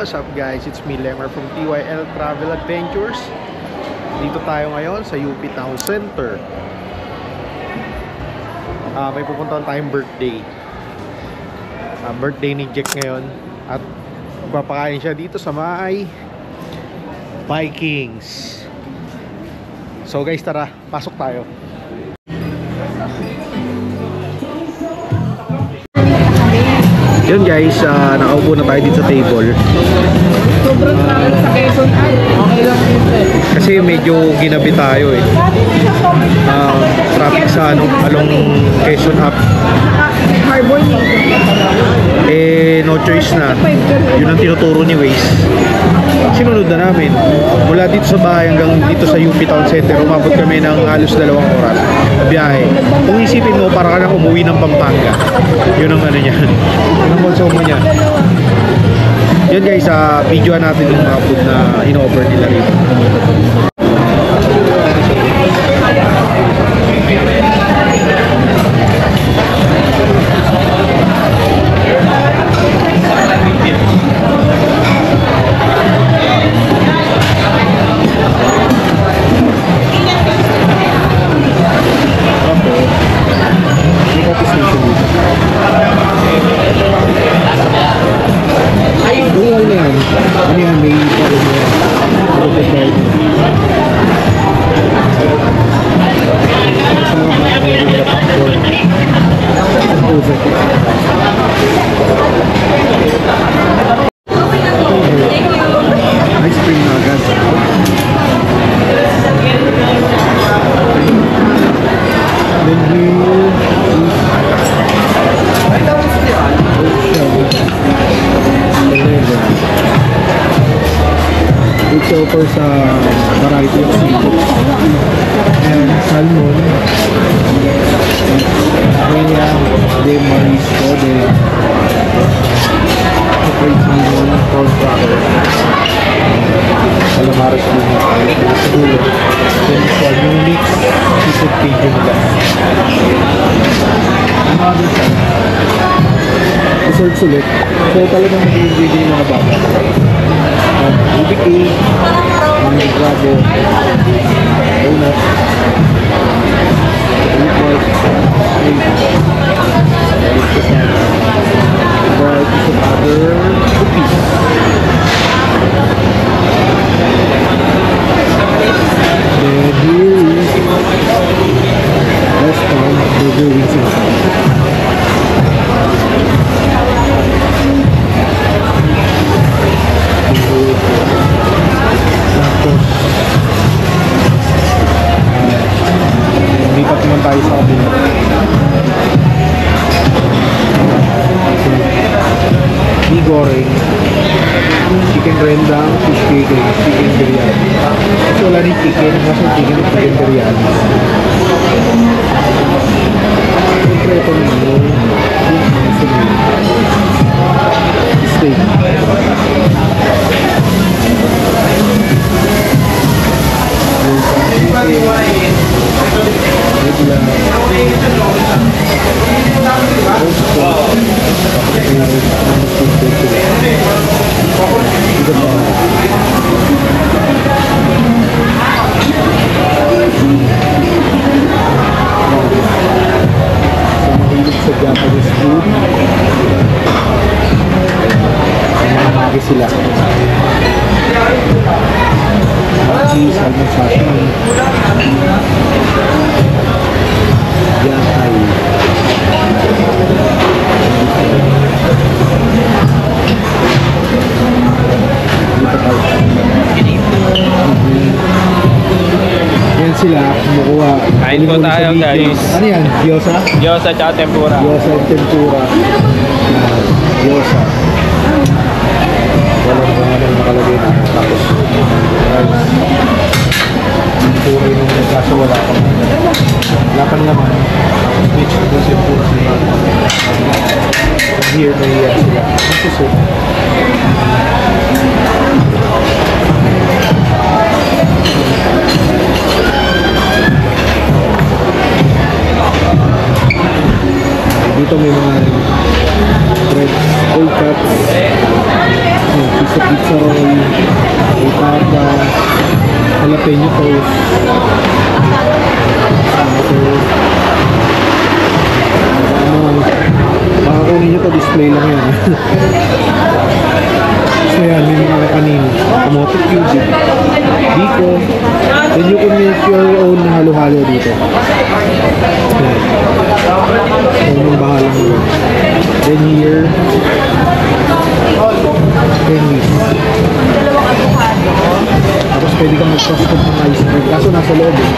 What's up guys? It's me Lemar from TYL Travel Adventures. Dito tayo ngayon sa UP Town Center. May pupuntahan tayong birthday. Birthday ni Jack ngayon. At magpapakain siya dito sa may Vikings. So guys, tara, pasok tayo. Yun guys, nakaupo na tayo dito sa table. Sobrang traffic sa Quezon ay okay lang dito. Kasi medyo ginabi tayo eh. Traffic sa along Quezon up. Harbor No choice na. Yun ang tinuturo ni Waze. Sinunod na namin. Mula dito sa bahay hanggang dito sa UP Town Center, umabot kami ng halos 2 oras biyahe. Kung isipin mo, para ka na umuwi ng Pampanga. Yun ang ano niya. Yun ang konsumo niya. Yun guys, videoan natin yung mga food na in-offer nila rin. Offer sa variety of seafood and salmon, kaya de marisco, de fried salmon, prawn cracker, calamares din dulo, then sa unique seafood cajun nila. Another time desserts ulit, so talagang mag-i-enjoy yung mga bata. Ubik cake, may grabo, donut, report, cake, varieties of other cookies. Then here is restaurant burger wings inside. Lipat naman tayo sa kabila. Mee goreng, chicken rendang, fish cake, chicken biryani. Kasi wala rin chicken, nasa chicken at chicken biryani. Siyempre ito nyo, steak. Sa Japanese food, mamahagi sila. Mochi, salmon sashimi, yatai. Yan sila, kumukuha. Kain po tayo guys. Ano yan? Gyoza? Gyoza at tempura. Gyoza at tempura. Gyoza. Walang pangalan nakalagay na. Tapos tempura yung kaso wala pa. Wala pa naman. Switch to the tempura sila. Here may yan sila. Ito soup. Dito may mga bread, cold cuts, piece of Jalapeno toast. Baka kunin nyo to, display lang yan. So yan, may mga kanino. Kamote cube, biko. Then you can make your own halo-halo dito. Yan. So yung bahala mo. Then here, candies. Tapos pwede kang mag-custom ng ice cream. Kaso nasa loob eh.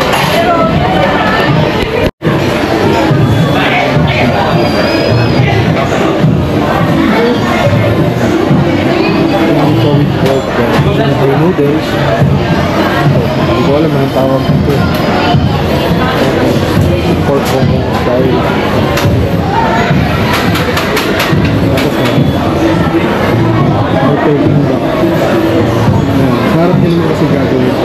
May noodles. Hindi ko alam anong tawag dito. Pork bongo style. Tapos may peking duck. Sarap din mo kasi gagawin.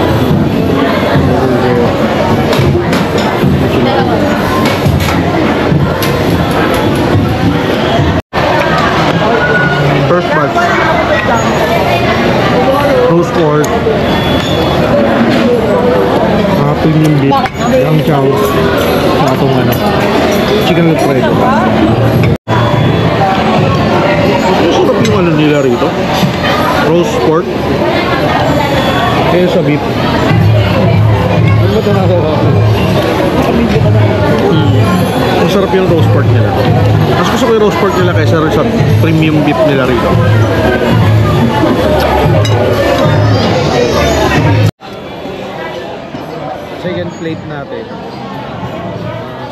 First batch. Roast pork, premium beef, yung chow, sa itong ano, chicken alfredo. Sarap yung ano nila rito, roast pork, kaya sa beef. Ano ba ito nakakawa? Masarap yung roast pork nila. Mas gusto ko yung roast pork nila kaysa sa premium beef nila rito. Second plate natin,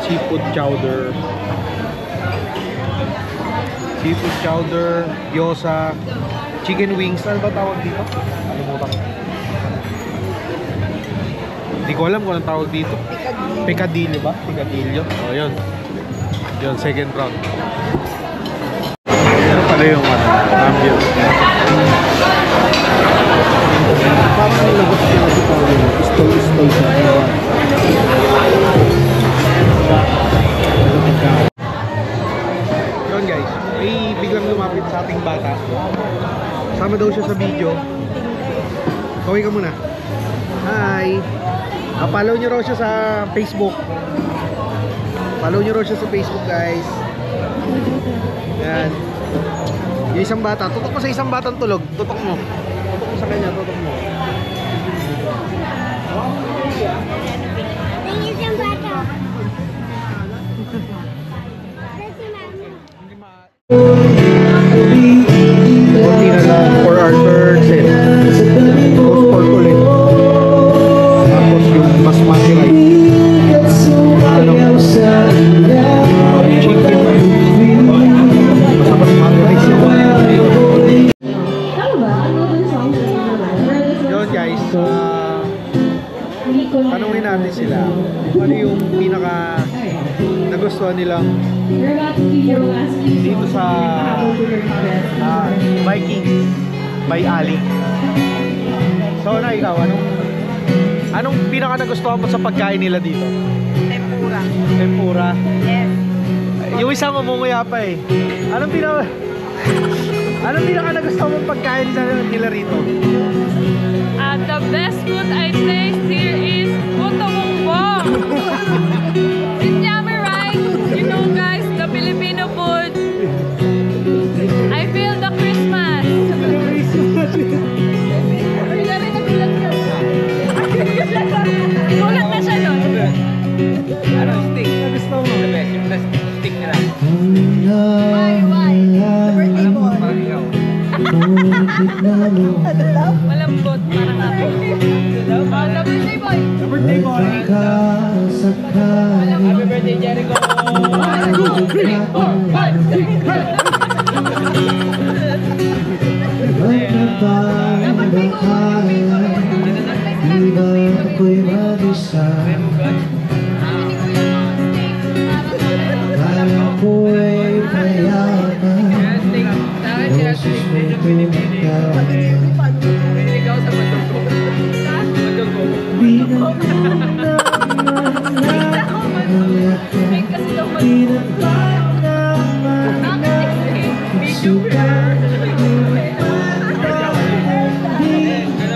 seafood chowder, gyoza, chicken wings. Ano ba tawag dito? Kalimutan ko. Hindi ko alam kung anong tawag dito. Picadillo ba? Picadillo. O yun. Yun, second round. Ano pala yung ambience? Parang nilabot siya sa tawag. Istol siya. Yun guys, may biglang lumapit sa ating bata. Sama daw siya sa video. Kaway ka muna. Hi! Follow nyo raw siya sa Facebook. Guys. Yan. Yung isang bata, tutok mo sa isang batang tulog. Tutok mo sa kanya, tutok mo. Tingin siyang bata. Konti na lang for our third set. Roast pork ulit. Tapos yung basmati rice. Ano? Chicken. Basta basmati rice yun. Yun guys. Tanungin natin sila ano yung pinaka nagustuhan nilang dito sa Vikings by Ali. So na ikaw, anong pinaka nagustuhan mo sa pagkain nila dito? Tempura? Yes. Yung isang umunguya pa eh. Anong pinaka nagustuhan mong pagkain nila rito? The best food I taste here is puto bongbong. It's yummy, right? You know guys, the Filipino food. I feel the Christmas. Gulat na siya doon. Ano, stick? Gusto mo? The best, yung best stick nila. Why? The birthday boy. Malambot, parang ako. The birthday boy. The birthday boy. Happy birthday, Jericho! 1, 2, 3, 4,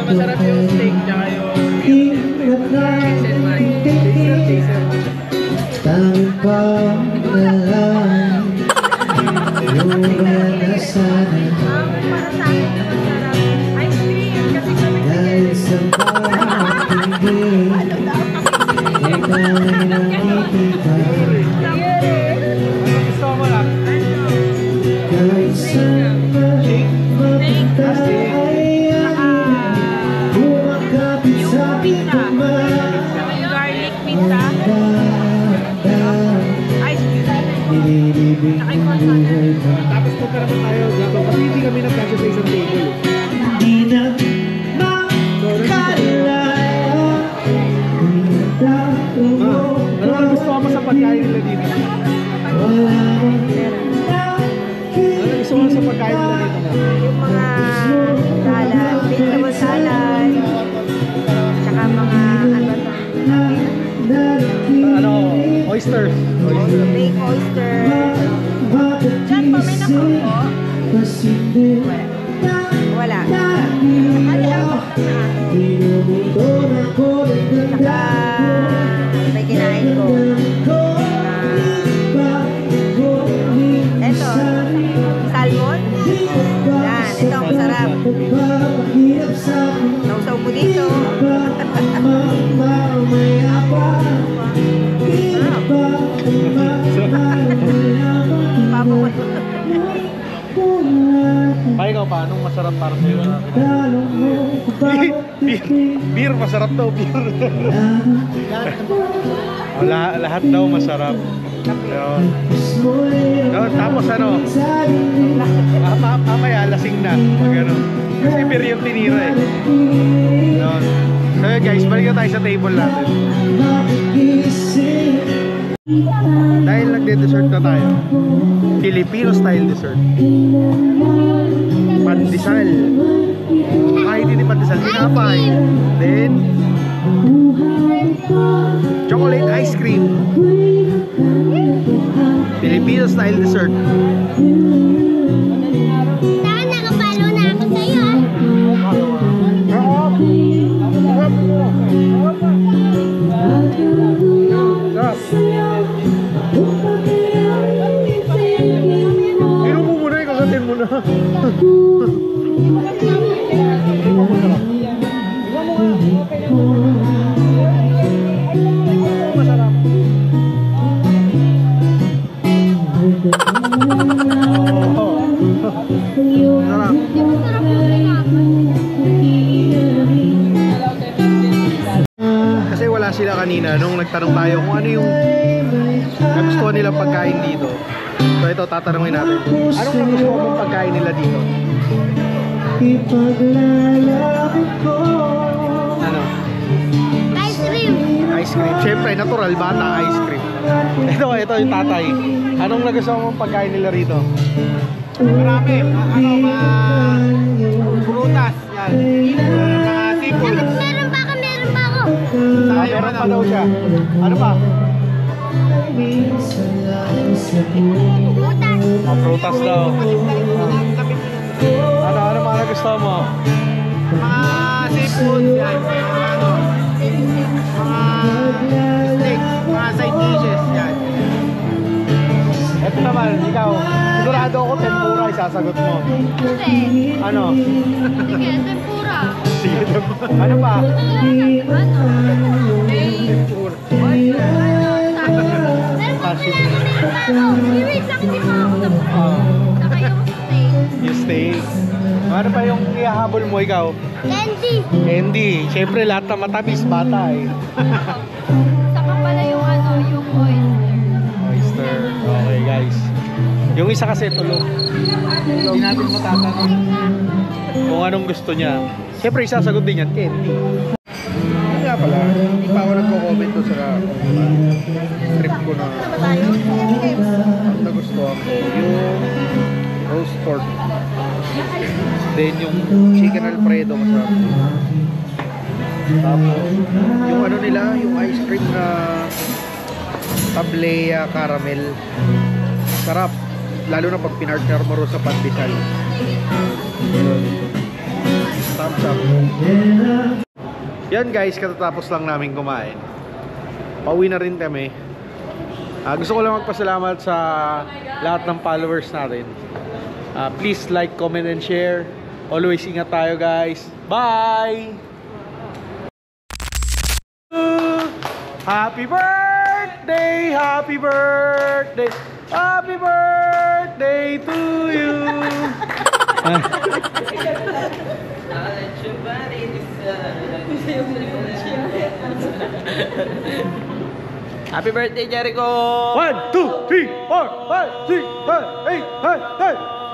Masarap yung steak, tsaka yung Gusto mo lang? Shake? Yung pizza. Yung garlic pizza. Ice cream. Saka yung croissant. Tapos punta naman tayo dito kasi hindi kami nagkasya sa isang table. Ano ang gusto mo sa pagkain nila dito? Ano ang gusto mo sa pagkain nila dito? Yung mga salad, vegetable salad, tsaka mga Ano? Oysters. baked oyster. Diyan po, may nakuha po. Wala. Tsaka may kinain ko. Eto, salmon. Yan, ito ang masarap. Nausaw mo dito. Papo. Pa, ikaw pa, anong masarap para sa'yo? Beer, masarap daw, beer. Lahat daw masarap. Yun. Yun, tapos ano? Mamaya, lasing na. Magano. Kasi beer yung tinira eh. Yun. So yun guys, balik na tayo sa table natin. Dahil nagde-dessert na tayo, Filipino style dessert. Pandesal. Kahit hindi pandesal, tinapay. Then chocolate ice cream. Filipino style dessert. Saan nakapalo na ako sa'yo ah? Inom mo muna, ikasatin mo na. Masarap. Kasi wala sila kanina nung nagtanong tayo kung ano yung nagustuhan nilang pagkain dito. So ito, tatanungin natin. Anong nagustuhan mong pagkain nila dito? Ano? Ice cream. Ice cream. Siyempre, natural, bata, ice cream. Ito yung tatay. Anong nagustuhan mong pagkain nila rito? Marami. Mga prutas. Yan. Mga seafood. Meron pa ako, meron pa ako. Meron pa daw siya. Ano pa? Butas. Prutas daw. Ano mga nagustuhan mo? Mga seafood. Yan. Mga steaks. Mga side dishes. Yan. Ito naman, ikaw. Sigurado ako tempura isasagot mo. Hindi. Ano? Sige, tempura. Sige, tempura. Ano pa? Meron pa pala ako. Wait lang, hindi pa ako tapos. Saka yung steak. Yung steak. Ano pa yung ihahabol mo ikaw? Candy. Candy. Siyempre lahat na matamis, bata eh. Saka pala yung yung Oyster. Okay guys. Yung isa kasi tulog. Hindi natin matatanong kung anong gusto niya. Siyempre isasagot din yan, candy. Hindi nga pala, hindi pa ako nagko-comment doon sa trip ko na nagustuhan ko. Yung roast pork. Then yung chicken alfredo masarap. Tapos yung ano nila, yung ice cream na tablea caramel. Sarap. Lalo na pag pinartner mo rin sa pandesal. Thumbs up. Yan guys, katatapos lang namin kumain. Pauwi na rin kami. Gusto ko lang magpasalamat sa lahat ng followers natin. Please like, comment, and share. Always ingat tayo guys. Bye! Happy birthday, happy birthday, happy birthday to you. Happy birthday, Jericho! 1, 2, 3, 4, 5, 6, 7, 8, 9, 10.